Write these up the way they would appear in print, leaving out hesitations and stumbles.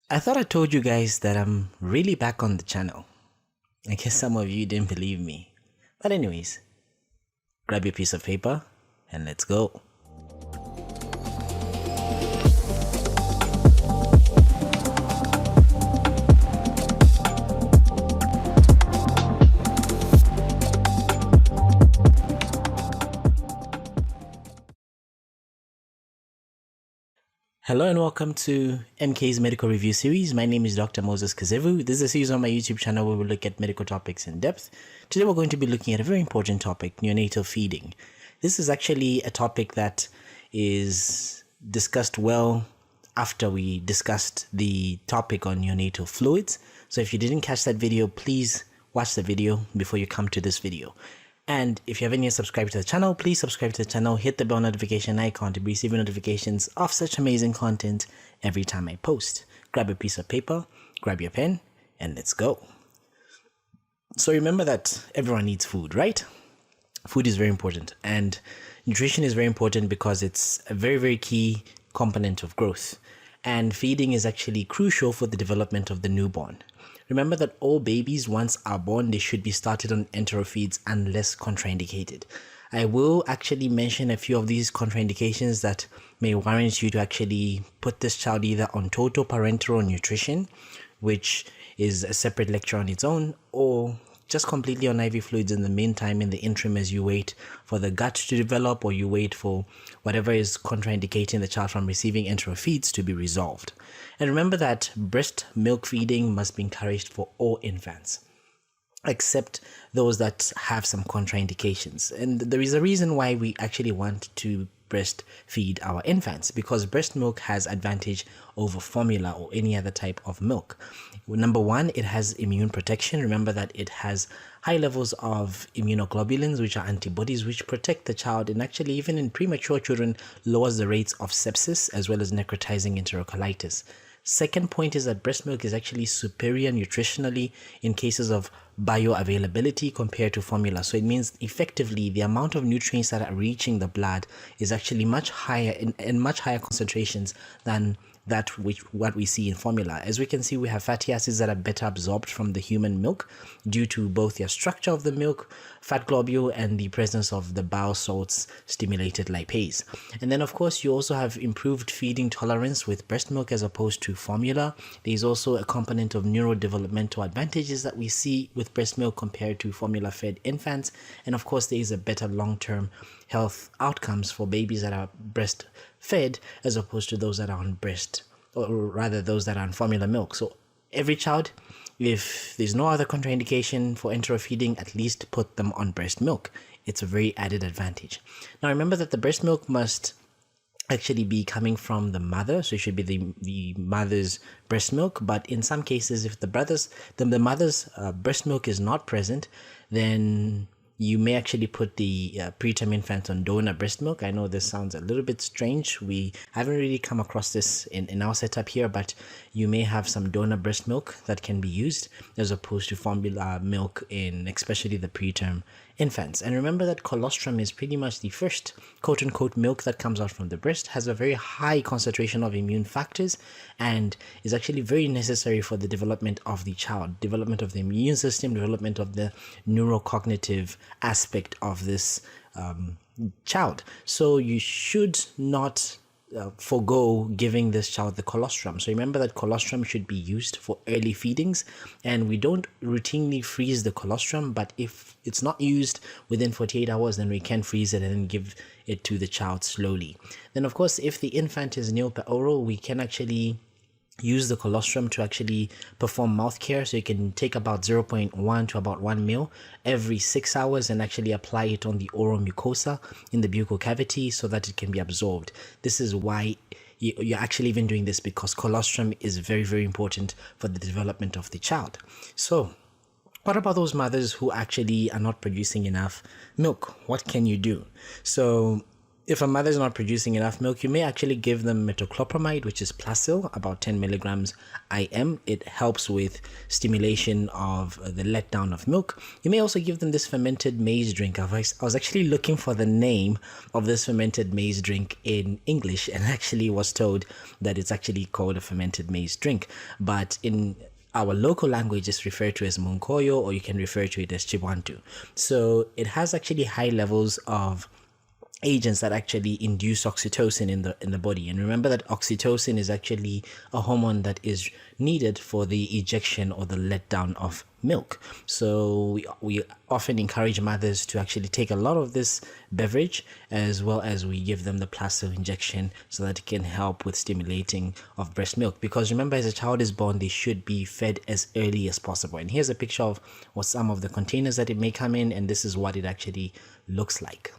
I thought I told you guys that I'm really back on the channel. I guess some of you didn't believe me. But anyways, grab your piece of paper and let's go. Hello and welcome to MK's Medical Review Series. My name is Dr. Moses Kazevu. This is a series on my YouTube channel where we look at medical topics in depth. Today we're going to be looking at a very important topic, neonatal feeding. This is actually a topic that is discussed well after we discussed the topic on neonatal fluids. So if you didn't catch that video, please watch the video before you come to this video. And if you haven't yet subscribed to the channel, please subscribe to the channel, hit the bell notification icon to be receiving notifications of such amazing content every time I post. Grab a piece of paper, grab your pen, and let's go. So remember that everyone needs food, right? Food is very important, and nutrition is very important because it's a very, very key component of growth. And feeding is actually crucial for the development of the newborn. Remember that all babies, once are born, they should be started on enteral feeds unless contraindicated. I will actually mention a few of these contraindications that may warrant you to actually put this child either on total parenteral nutrition, which is a separate lecture on its own, or just completely on IV fluids in the meantime, in the interim, as you wait for the gut to develop or you wait for whatever is contraindicating the child from receiving enteral feeds to be resolved. And remember that breast milk feeding must be encouraged for all infants, except those that have some contraindications. And there is a reason why we actually want to breastfeed our infants, because breast milk has advantage over formula or any other type of milk. Number one, it has immune protection. Remember that it has high levels of immunoglobulins, which are antibodies which protect the child, and actually even in premature children lowers the rates of sepsis as well as necrotizing enterocolitis. Second point is that breast milk is actually superior nutritionally in cases of bioavailability compared to formula. So it means effectively the amount of nutrients that are reaching the blood is actually much higher in much higher concentrations than what we see in formula. As we can see, we have fatty acids that are better absorbed from the human milk due to both the structure of the milk, fat globule, and the presence of the bile salts stimulated lipase. And then of course you also have improved feeding tolerance with breast milk as opposed to formula. There's also a component of neurodevelopmental advantages that we see with breast milk compared to formula fed infants. And of course there is a better long-term health outcomes for babies that are breastfed as opposed to those that are on breast, or rather those that are on formula milk. So every child, if there's no other contraindication for enteral feeding, at least put them on breast milk. It's a very added advantage. Now remember that the breast milk must actually be coming from the mother, so it should be the mother's breast milk. But in some cases, if the mother's breast milk is not present, then you may actually put the preterm infant on donor breast milk. I know this sounds a little bit strange. We haven't really come across this in our setup here, but you may have some donor breast milk that can be used as opposed to formula milk in especially the preterm infants. And remember that colostrum is pretty much the first quote-unquote milk that comes out from the breast, has a very high concentration of immune factors, and is actually very necessary for the development of the child, development of the immune system, development of the neurocognitive aspect of this child. So you should not forgo giving this child the colostrum. So remember that colostrum should be used for early feedings, and we don't routinely freeze the colostrum, but if it's not used within 48 hours, then we can freeze it and then give it to the child slowly. Then of course, if the infant is nil per oral, we can actually use the colostrum to actually perform mouth care. So you can take about 0.1 to about 1 ml every 6 hours and actually apply it on the oral mucosa in the buccal cavity so that it can be absorbed. This is why you're actually even doing this, because colostrum is very, very important for the development of the child. So what about those mothers who actually are not producing enough milk? What can you do? So If a mother is not producing enough milk, you may actually give them metoclopramide, which is Placil, about 10 milligrams IM. It helps with stimulation of the letdown of milk. You may also give them this fermented maize drink. I was actually looking for the name of this fermented maize drink in English, and actually was told that it's actually called a fermented maize drink. But in our local language is referred to as munkoyo, or you can refer to it as chibantu. So it has actually high levels of agents that actually induce oxytocin in the body. And remember that oxytocin is actually a hormone that is needed for the ejection or the letdown of milk. So we often encourage mothers to actually take a lot of this beverage, as well as we give them the Placil injection so that it can help with stimulating of breast milk. Because remember, as a child is born, they should be fed as early as possible. And here's a picture of what some of the containers that it may come in, and this is what it actually looks like.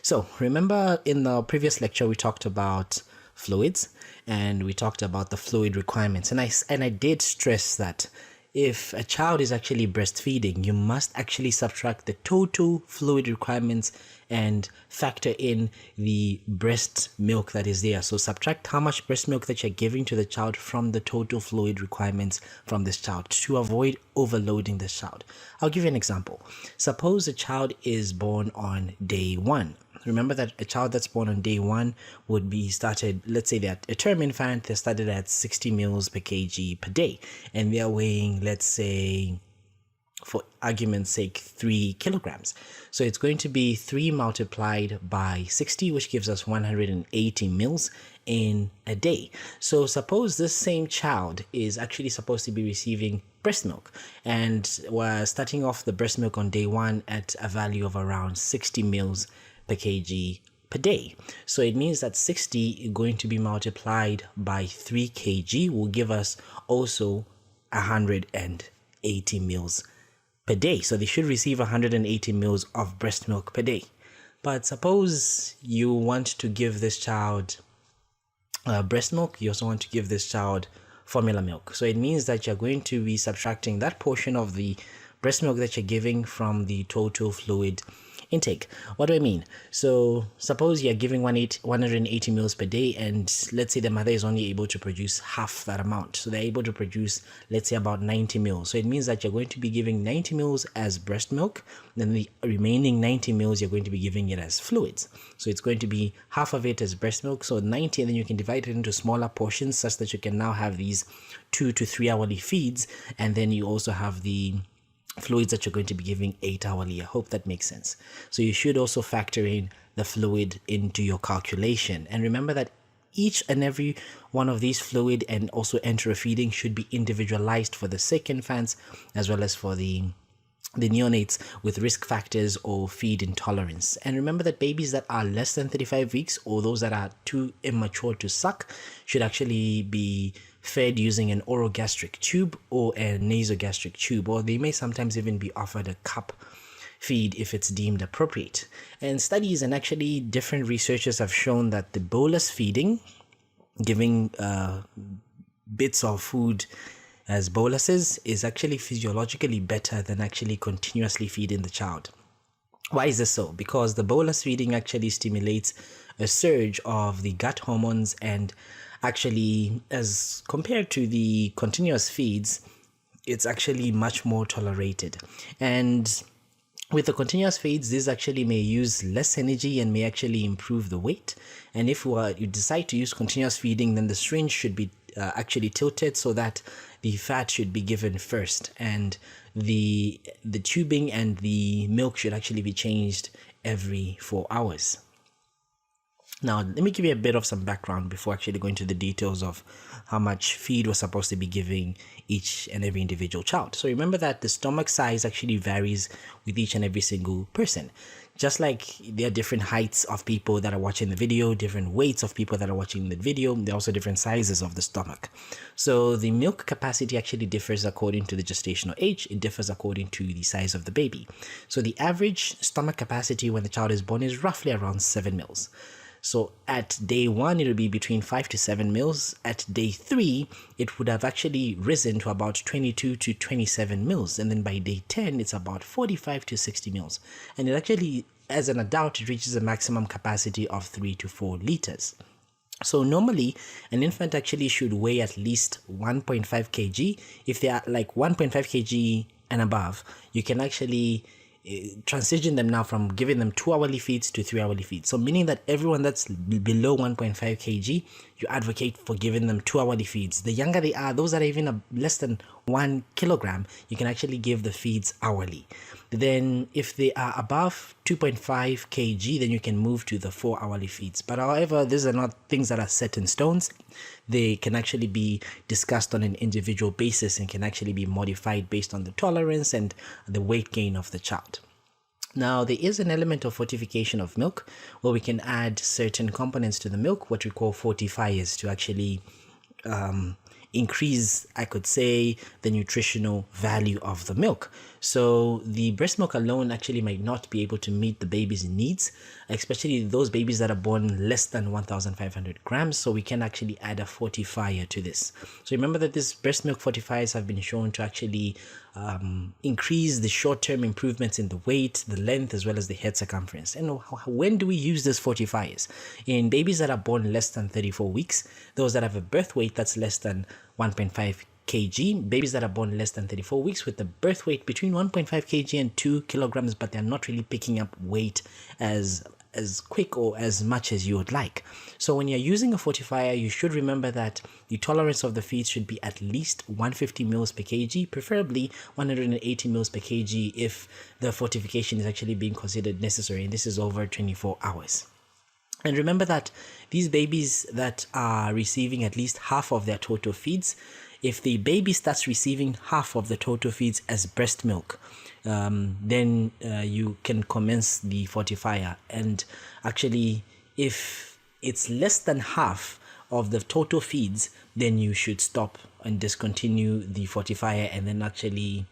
So remember, in the previous lecture we talked about fluids, and we talked about the fluid requirements, and I did stress that if a child is actually breastfeeding, you must actually subtract the total fluid requirements and factor in the breast milk that is there. So subtract how much breast milk that you're giving to the child from the total fluid requirements from this child to avoid overloading this child. I'll give you an example. Suppose a child is born on day 1. Remember that a child that's born on day 1 would be started, let's say that a term infant, they're started at 60 mils per kg per day, and they're weighing, let's say, for argument's sake, 3 kilograms. So it's going to be 3 multiplied by 60, which gives us 180 mils in a day. So suppose this same child is actually supposed to be receiving breast milk, and we're starting off the breast milk on day 1 at a value of around 60 mils per kg per day. So it means that 60 going to be multiplied by 3 kg will give us also 180 mils per day. So they should receive 180 mils of breast milk per day. But suppose you want to give this child breast milk, you also want to give this child formula milk. So it means that you're going to be subtracting that portion of the breast milk that you're giving from the total fluid intake. What do I mean? So suppose you're giving 180 mils per day, and let's say the mother is only able to produce half that amount. So they're able to produce, let's say, about 90 mils. So it means that you're going to be giving 90 mils as breast milk, then the remaining 90 mils you're going to be giving it as fluids. So it's going to be half of it as breast milk, so 90, and then you can divide it into smaller portions such that you can now have these 2 to 3 hourly feeds, and then you also have the fluids that you're going to be giving 8 hourly. I hope that makes sense. So you should also factor in the fluid into your calculation. And remember that each and every one of these fluid and also enteral feeding should be individualized for the sick infants as well as for the neonates with risk factors or feed intolerance. And remember that babies that are less than 35 weeks or those that are too immature to suck should actually be fed using an orogastric tube or a nasogastric tube, or they may sometimes even be offered a cup feed if it's deemed appropriate. And studies and actually different researchers have shown that the bolus feeding, giving bits of food as boluses, is actually physiologically better than actually continuously feeding the child. Why is this so? Because the bolus feeding actually stimulates a surge of the gut hormones, and actually, as compared to the continuous feeds, it's actually much more tolerated. And with the continuous feeds, this actually may use less energy and may actually improve the weight. And if you decide to use continuous feeding, then the syringe should be actually tilted so that the fat should be given first, and the tubing and the milk should actually be changed every 4 hours. Now, let me give you a bit of some background before actually going to the details of how much feed we're supposed to be giving each and every individual child. So remember that the stomach size actually varies with each and every single person. Just like there are different heights of people that are watching the video, different weights of people that are watching the video, there are also different sizes of the stomach. So the milk capacity actually differs according to the gestational age. It differs according to the size of the baby. So the average stomach capacity when the child is born is roughly around 7 mils. So at day 1, it will be between 5 to 7 mils. At day 3, it would have actually risen to about 22 to 27 mils. And then by day 10, it's about 45 to 60 mils. And it actually as an adult, it reaches a maximum capacity of 3 to 4 liters. So normally an infant actually should weigh at least 1.5 kg. If they are like 1.5 kg and above, you can actually transition them now from giving them 2-hourly feeds to 3-hourly feeds. So meaning that everyone that's below 1.5 kg, you advocate for giving them 2-hourly feeds. The younger they are, those that are even less than 1 kilogram, you can actually give the feeds hourly. Then if they are above 2.5 kg, then you can move to the 4-hourly feeds. But however, these are not things that are set in stones. They can actually be discussed on an individual basis and can actually be modified based on the tolerance and the weight gain of the child. Now, there is an element of fortification of milk where we can add certain components to the milk, what we call fortifiers, to actually increase, I could say, the nutritional value of the milk. So the breast milk alone actually might not be able to meet the baby's needs, especially those babies that are born less than 1,500 grams. So we can actually add a fortifier to this. So remember that these breast milk fortifiers have been shown to actually increase the short-term improvements in the weight, the length, as well as the head circumference. And when do we use these fortifiers? In babies that are born less than 34 weeks, those that have a birth weight that's less than 1.5 kg, babies that are born less than 34 weeks with a birth weight between 1.5 kg and 2 kilograms, but they're not really picking up weight as quick or as much as you would like. So when you're using a fortifier, you should remember that the tolerance of the feed should be at least 150 mils per kg, preferably 180 mils per kg if the fortification is actually being considered necessary, and this is over 24 hours. And remember that these babies that are receiving at least half of their total feeds, if the baby starts receiving half of the total feeds as breast milk, then you can commence the fortifier. And actually, if it's less than half of the total feeds, then you should stop and discontinue the fortifier and then actually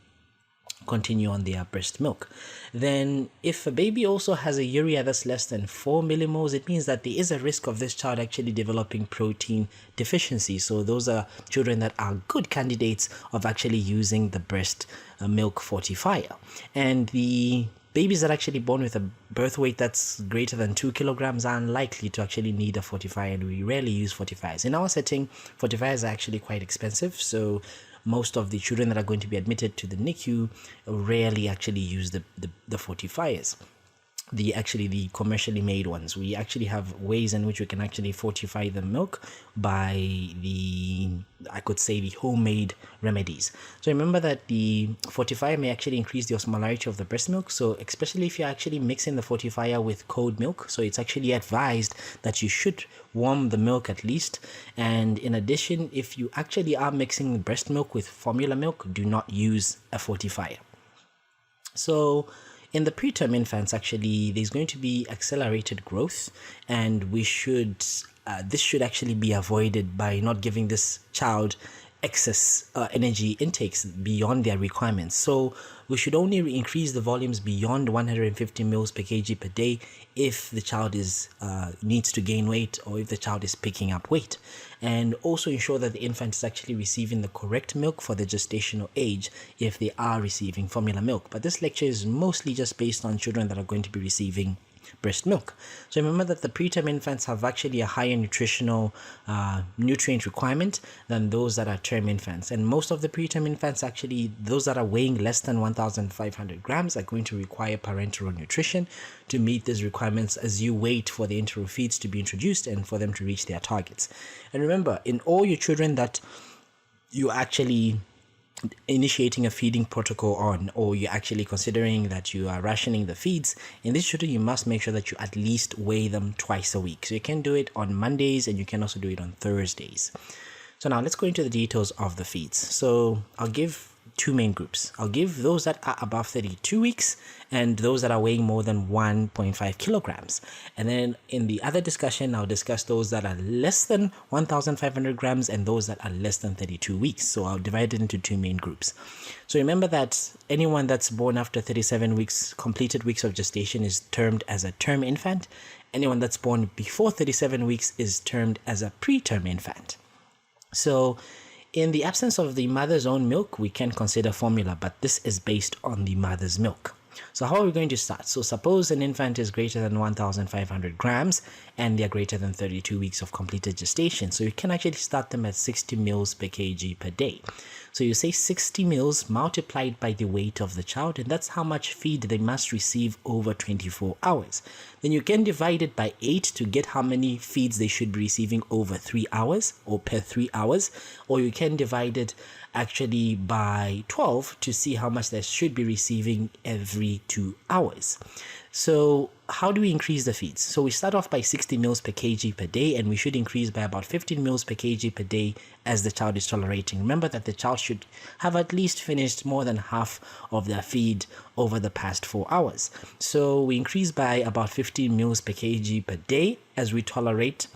continue on their breast milk. Then if a baby also has a urea that's less than 4 millimoles, it means that there is a risk of this child actually developing protein deficiency. So those are children that are good candidates of actually using the breast milk fortifier. And the babies that are actually born with a birth weight that's greater than 2 kilograms are unlikely to actually need a fortifier, and we rarely use fortifiers. In our setting, fortifiers are actually quite expensive, so most of the children that are going to be admitted to the NICU rarely actually use the fortifiers. The commercially made ones. We actually have ways in which we can actually fortify the milk by the homemade remedies. So remember that the fortifier may actually increase the osmolarity of the breast milk. So especially if you're actually mixing the fortifier with cold milk, so it's actually advised that you should warm the milk at least. And in addition, if you actually are mixing breast milk with formula milk, do not use a fortifier. So in the preterm infants, actually, there's going to be accelerated growth, and this should actually be avoided by not giving this child excess energy intakes beyond their requirements. So we should only increase the volumes beyond 150 mils per kg per day if the child needs to gain weight or if the child is picking up weight. And also ensure that the infant is actually receiving the correct milk for the gestational age if they are receiving formula milk. But this lecture is mostly just based on children that are going to be receiving breast milk. So remember that the preterm infants have actually a higher nutritional nutrient requirement than those that are term infants. And most of the preterm infants, actually those that are weighing less than 1,500 grams, are going to require parenteral nutrition to meet these requirements as you wait for the enteral feeds to be introduced and for them to reach their targets. And remember, in all your children that you actually initiating a feeding protocol on, or you're actually considering that you are rationing the feeds, in this children you must make sure that you at least weigh them twice a week. So you can do it on Mondays and you can also do it on Thursdays. So now let's go into the details of the feeds. So I'll give two main groups. I'll give those that are above 32 weeks and those that are weighing more than 1.5 kilograms. And then in the other discussion, I'll discuss those that are less than 1,500 grams and those that are less than 32 weeks. So I'll divide it into two main groups. So remember that anyone that's born after 37 weeks, completed weeks of gestation, is termed as a term infant. Anyone that's born before 37 weeks is termed as a preterm infant. So in the absence of the mother's own milk, we can consider formula, but this is based on the mother's milk. So how are we going to start? So suppose an infant is greater than 1,500 grams and they are greater than 32 weeks of completed gestation. So you can actually start them at 60 mils per kg per day. So you say 60 mils multiplied by the weight of the child, and that's how much feed they must receive over 24 hours. Then you can divide it by 8 to get how many feeds they should be receiving over 3 hours or per 3 hours, or you can divide it actually by 12 to see how much they should be receiving every 2 hours. So how do we increase the feeds? So we start off by 60 mils per kg per day, and we should increase by about 15 mils per kg per day as the child is tolerating. Remember that the child should have at least finished more than half of their feed over the past 4 hours. So we increase by about 15 mils per kg per day as we tolerate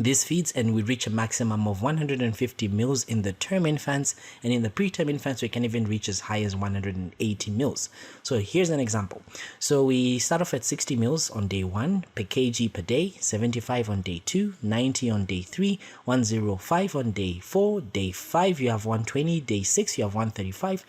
these feeds, and we reach a maximum of 150 mils in the term infants, and in the preterm infants we can even reach as high as 180 mils. So here's an example. So we start off at 60 mils on day 1 per kg per day, 75 on day 2, 90 on day 3, 105 on day 4, day 5 you have 120, day 6 you have 135,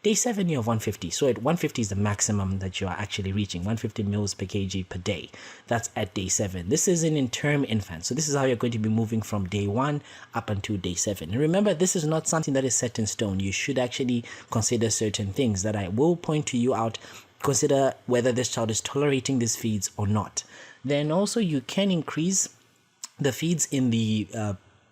day 7 you have 150. So at 150 is the maximum that you are actually reaching, 150 mils per kg per day. That's at day 7. This is in term infants. So this is how you're going to be moving from day 1 up until day 7. And remember, this is not something that is set in stone. You should actually consider certain things that I will point to you out. Consider whether this child is tolerating these feeds or not. Then also you can increase the feeds in the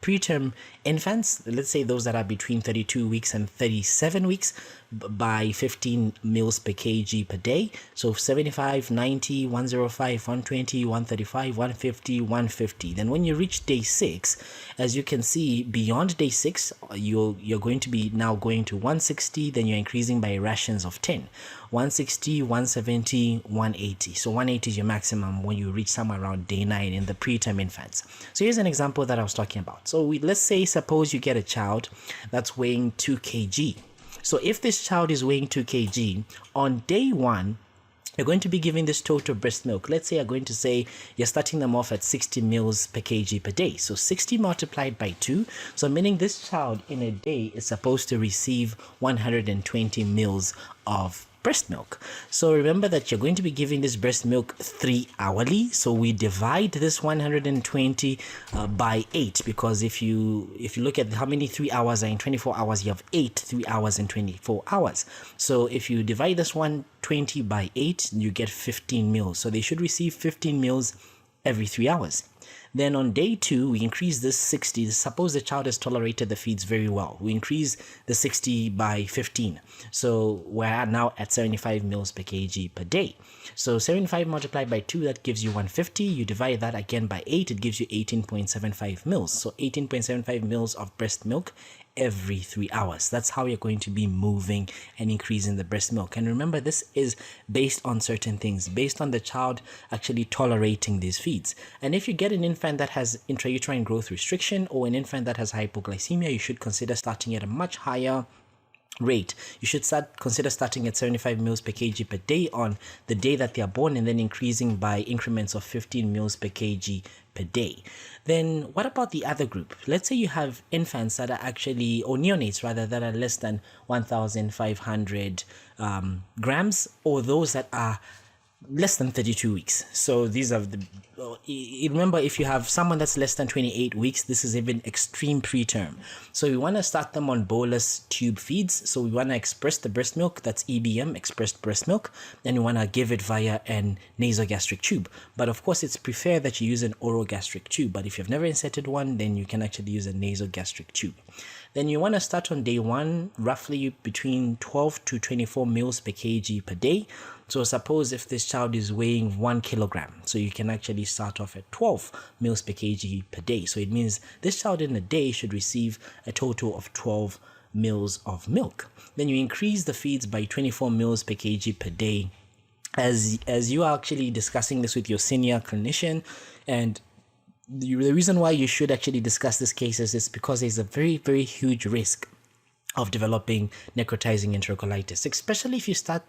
preterm infants, let's say those that are between 32 weeks and 37 weeks, by 15 mils per kg per day. So 75, 90, 105, 120, 135, 150, 150. Then when you reach day 6, as you can see, beyond day 6, you're going to be now going to 160, then you're increasing by rations of 10. 160, 170, 180. So 180 is your maximum when you reach somewhere around day 9 in the preterm infants. So here's an example that I was talking about. So let's say, suppose you get a child that's weighing 2 kg. So if this child is weighing 2 kg, on day 1, you're going to be giving this total breast milk. Let's say you're going to say you're starting them off at 60 mils per kg per day. So 60 multiplied by 2. So meaning this child in a day is supposed to receive 120 mils of breast milk. So remember that you're going to be giving this breast milk 3 hourly. So we divide this 120 by 8, because if you look at how many 3 hours are in 24 hours, you have 8 3 hours in 24 hours. So if you divide this 120 by 8, you get 15 mils. So they should receive 15 mils every 3 hours. Then on day 2, we increase this 60. Suppose the child has tolerated the feeds very well. We increase the 60 by 15. So we're now at 75 mils per kg per day. So 75 multiplied by 2, that gives you 150. You divide that again by 8, it gives you 18.75 mils. So 18.75 mils of breast milk every 3 hours. That's how you're going to be moving and increasing the breast milk. And remember, this is based on certain things, based on the child actually tolerating these feeds. And if you get an infant that has intrauterine growth restriction or an infant that has hypoglycemia, you should consider starting at a much higher rate. You should consider starting at 75 mils per kg per day on the day that they are born, and then increasing by increments of 15 mils per kg per day. Then what about the other group? Let's say you have infants that are actually, or neonates rather, that are less than 1,500 grams, or those that are less than 32 weeks. So these are the, remember, if you have someone that's less than 28 weeks, this is even extreme preterm. So we want to start them on bolus tube feeds. So we want to express the breast milk, that's EBM, expressed breast milk, and we want to give it via an nasogastric tube. But of course, it's preferred that you use an orogastric tube. But if you've never inserted one, then you can actually use a nasogastric tube. Then you want to start on day 1, roughly between 12 to 24 mils per kg per day. So suppose if this child is weighing 1 kilogram, so you can actually start off at 12 mils per kg per day. So it means this child in a day should receive a total of 12 mils of milk. Then you increase the feeds by 24 mils per kg per day as you are actually discussing this with your senior clinician. And the reason why you should actually discuss these cases is because there's a very, very huge risk of developing necrotizing enterocolitis, especially if you start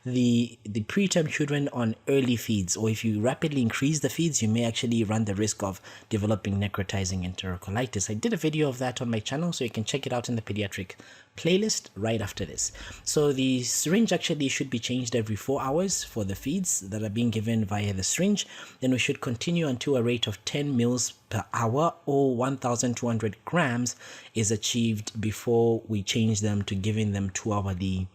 the preterm children on early feeds, or if you rapidly increase the feeds, you may actually run the risk of developing necrotizing enterocolitis. I did a video of that on my channel, so you can check it out in the pediatric playlist right after this. So the syringe actually should be changed every 4 hours for the feeds that are being given via the syringe. Then we should continue until a rate of 10 mils per hour or 1,200 grams is achieved before we change them to giving them 2-hourly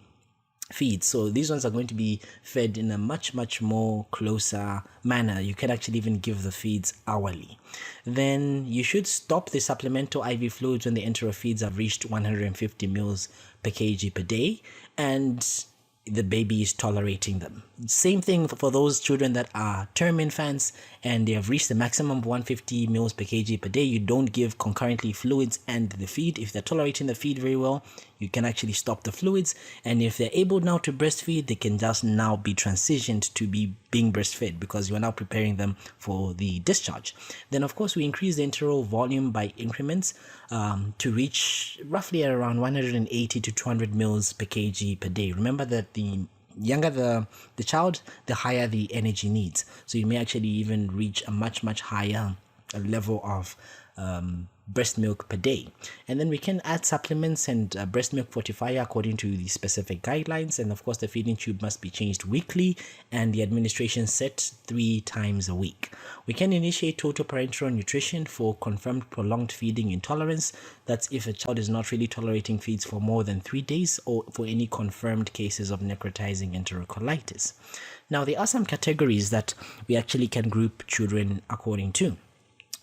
feeds. So these ones are going to be fed in a much more closer manner. You can actually even give the feeds hourly. Then you should stop the supplemental IV fluids when the enteral feeds have reached 150 mils per kg per day and the baby is tolerating them. Same thing for those children that are term infants and they have reached the maximum of 150 mils per kg per day. You don't give concurrently fluids and the feed. If they're tolerating the feed very well, you can actually stop the fluids, and if they're able now to breastfeed, they can just now be transitioned to being breastfed because you are now preparing them for the discharge. Then of course we increase the enteral volume by increments to reach roughly around 180 to 200 mils per kg per day. Remember that the younger the child, the higher the energy needs. So you may actually even reach a much higher level of breast milk per day. And then we can add supplements and breast milk fortifier according to the specific guidelines. And of course the feeding tube must be changed weekly and the administration set 3 times a week. We can initiate total parenteral nutrition for confirmed prolonged feeding intolerance. That's if a child is not really tolerating feeds for more than 3 days or for any confirmed cases of necrotizing enterocolitis. Now there are some categories that we actually can group children according to.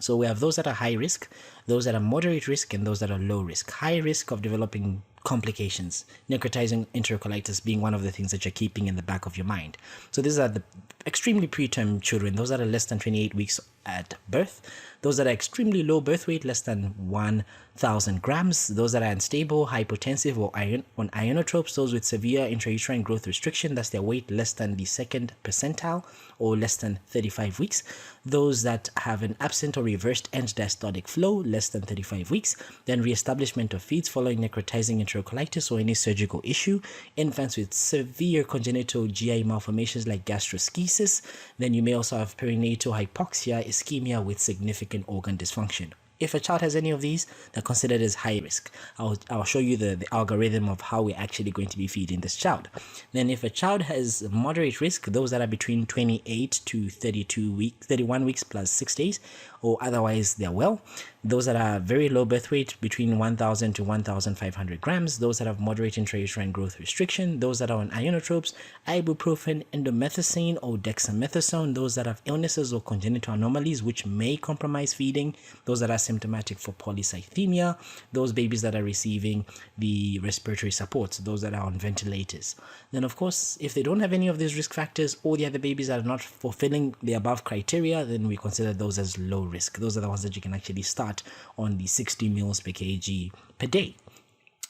So we have those that are high risk, those that are moderate risk, and those that are low risk. High risk of developing complications, necrotizing enterocolitis being one of the things that you're keeping in the back of your mind. So these are the extremely preterm children, those that are less than 28 weeks at birth, those that are extremely low birth weight, less than 1,000 grams, those that are unstable, hypotensive, or on ionotropes, those with severe intrauterine growth restriction, that's their weight less than the 2nd percentile or less than 35 weeks, those that have an absent or reversed end diastolic flow, less than 35 weeks, then reestablishment of feeds following necrotizing enterocolitis or any surgical issue, infants with severe congenital GI malformations like gastroschisis, then you may also have perinatal hypoxia, ischemia with significant organ dysfunction. If a child has any of these, they're considered as high risk. I'll show you the algorithm of how we're actually going to be feeding this child. Then if a child has moderate risk, those that are between 28 to 31 weeks plus 6 days, or otherwise they're well. Those that are very low birth weight, between 1,000 to 1,500 grams. Those that have moderate intrauterine growth restriction. Those that are on ionotropes, ibuprofen, indomethacin, or dexamethasone. Those that have illnesses or congenital anomalies which may compromise feeding. Those that are symptomatic for polycythemia. Those babies that are receiving the respiratory supports. Those that are on ventilators. Then of course, if they don't have any of these risk factors or the other babies are not fulfilling the above criteria, then we consider those as low risk. Those are the ones that you can actually start on the 60 mils per kg per day.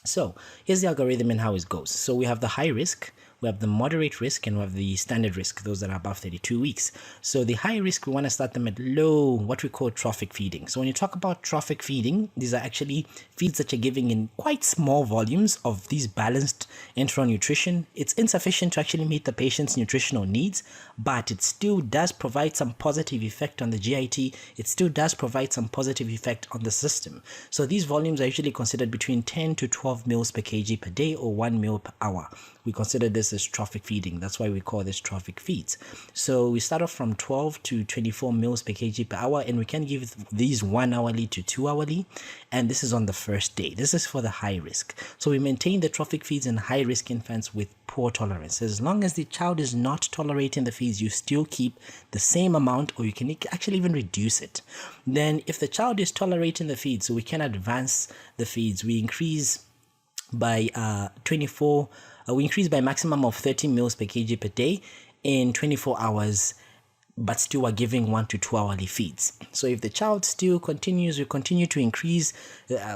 So here's the algorithm and how it goes. So we have the high risk, we have the moderate risk, and we have the standard risk, those that are above 32 weeks. So the high risk, we want to start them at low, what we call trophic feeding. So when you talk about trophic feeding, these are actually feeds that you're giving in quite small volumes of these balanced enteral nutrition. It's insufficient to actually meet the patient's nutritional needs, but it still does provide some positive effect on the GIT. It still does provide some positive effect on the system. So these volumes are usually considered between 10 to 12 mils per kg per day or 1 mil per hour. We consider this as trophic feeding. That's why we call this trophic feeds. So we start off from 12 to 24 mils per kg per hour, and we can give these 1 hourly to 2 hourly, and this is on the first day. This is for the high risk. So we maintain the trophic feeds in high risk infants with poor tolerance. As long as the child is not tolerating the feeds, you still keep the same amount, or you can actually even reduce it. Then if the child is tolerating the feeds, so we can advance the feeds. We increase by we increase by maximum of 30 mils per kg per day in 24 hours, but still are giving 1 to 2 hourly feeds. So if the child still continues, we continue to increase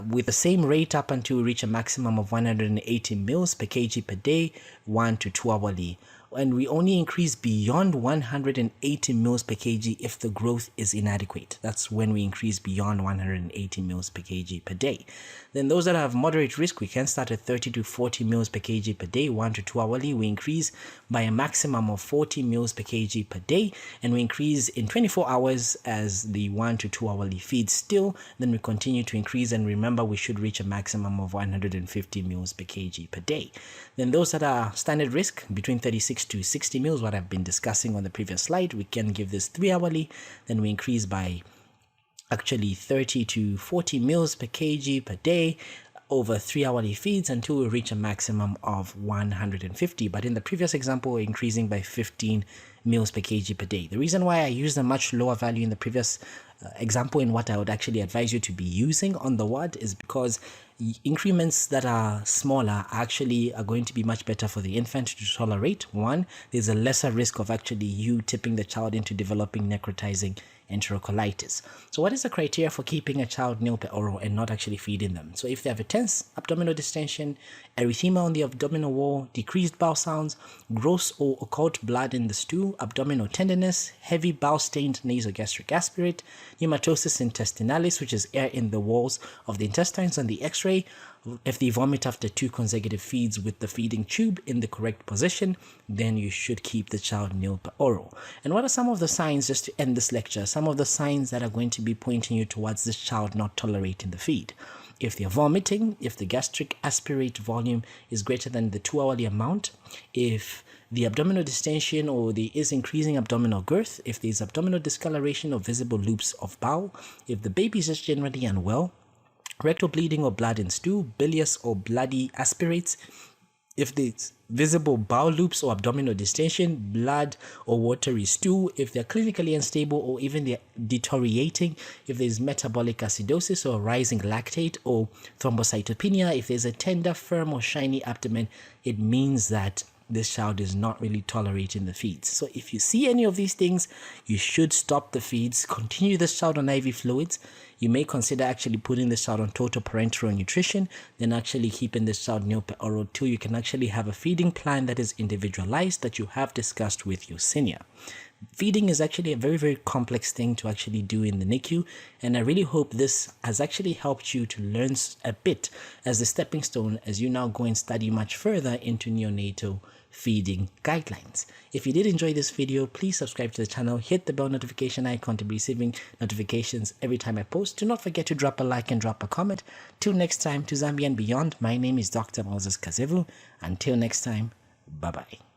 with the same rate up until we reach a maximum of 180 mils per kg per day, 1 to 2 hourly. and we only increase beyond 180 mils per kg if the growth is inadequate. That's when we increase beyond 180 mils per kg per day. Then those that have moderate risk, we can start at 30 to 40 mils per kg per day, 1 to 2 hourly. We increase by a maximum of 40 mils per kg per day, and we increase in 24 hours as the 1 to 2 hourly feed still. Then we continue to increase, and remember, we should reach a maximum of 150 mils per kg per day. Then those that are standard risk, between 36 to 60 mils, what I've been discussing on the previous slide, we can give this 3 hourly. Then we increase by actually 30 to 40 mils per kg per day over 3 hourly feeds until we reach a maximum of 150. But in the previous example, we're increasing by 15 mils per kg per day. The reason why I used a much lower value in the previous example and what I would actually advise you to be using on the word is because increments that are smaller actually are going to be much better for the infant to tolerate. One, there's a lesser risk of actually you tipping the child into developing necrotizing enterocolitis. So what is the criteria for keeping a child nil per oral and not actually feeding them? So if they have a tense abdominal distension, erythema on the abdominal wall, decreased bowel sounds, gross or occult blood in the stool, abdominal tenderness, heavy bowel-stained nasogastric aspirate, pneumatosis intestinalis, which is air in the walls of the intestines on the x-ray, if they vomit after 2 consecutive feeds with the feeding tube in the correct position, then you should keep the child nil per oral. And what are some of the signs, just to end this lecture, some of the signs that are going to be pointing you towards this child not tolerating the feed? If they're vomiting, if the gastric aspirate volume is greater than the 2 hourly amount, if the abdominal distension or there is increasing abdominal girth, if there's abdominal discoloration or visible loops of bowel, if the baby is just generally unwell, rectal bleeding or blood in stool, bilious or bloody aspirates, if there's visible bowel loops or abdominal distension, blood or watery stool, if they're clinically unstable or even they're deteriorating, if there's metabolic acidosis or rising lactate or thrombocytopenia, if there's a tender, firm or shiny abdomen, it means that this child is not really tolerating the feeds. So if you see any of these things, you should stop the feeds, continue this child on IV fluids. You may consider actually putting this child on total parenteral nutrition, then actually keeping this child nil per oral till you can actually have a feeding plan that is individualized that you have discussed with your senior. Feeding is actually a very, very complex thing to actually do in the NICU, and I really hope this has actually helped you to learn a bit as a stepping stone as you now go and study much further into neonatal feeding guidelines. If you did enjoy this video, please subscribe to the channel, hit the bell notification icon to be receiving notifications every time I post. Do not forget to drop a like and drop a comment. Till next time, to Zambia and beyond, my name is Dr. Moses Kazevu. Until next time, bye-bye.